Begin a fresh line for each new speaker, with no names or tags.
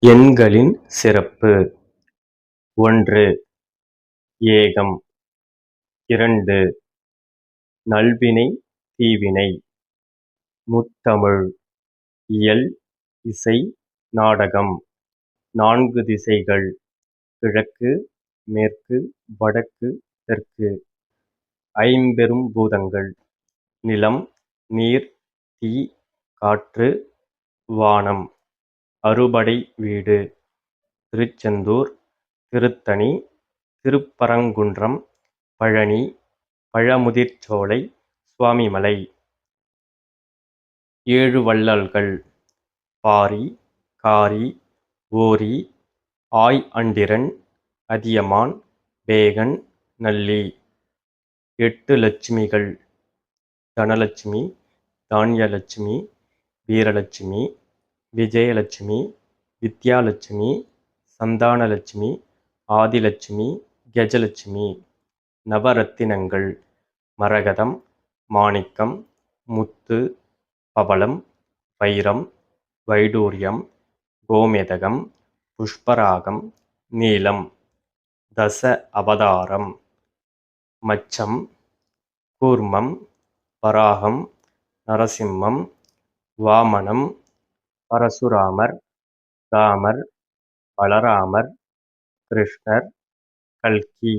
எண்களின் சிறப்பு. 1. ஏகம். 2. நல்வினை தீவினை. முத்தமிழ். இயல், இசை, நாடகம். 4 திசைகள். கிழக்கு, மேற்கு, வடக்கு, தெற்கு. 5 பூதங்கள். நிலம், நீர், தீ, காற்று, வானம். அறுபடை வீடு. திருச்செந்தூர், திருத்தணி, திருப்பரங்குன்றம், பழனி, பழமுதிர்சோலை, சுவாமிமலை. 7 வள்ளல்கள். பாரி, காரி, ஓரி, ஆய் அண்டிரன், அதியமான், பேகன், நல்லி. 8 லட்சுமிகள். தனலட்சுமி, தான்யலட்சுமி, வீரலட்சுமி, விஜயலட்சுமி, வித்யாலட்சுமி, சந்தானலட்சுமி, ஆதிலட்சுமி, கஜலட்சுமி. நவரத்தினங்கள். மரகதம், மாணிக்கம், முத்து, பவளம், வைரம், வைடூரியம், கோமேதகம், புஷ்பராகம், நீலம். தச அவதாரம். மச்சம், கூர்மம், வராகம், நரசிம்மம், வாமனம், பரசுராமர், ராமர், பலராமர், கிருஷ்ணர், கல்கி.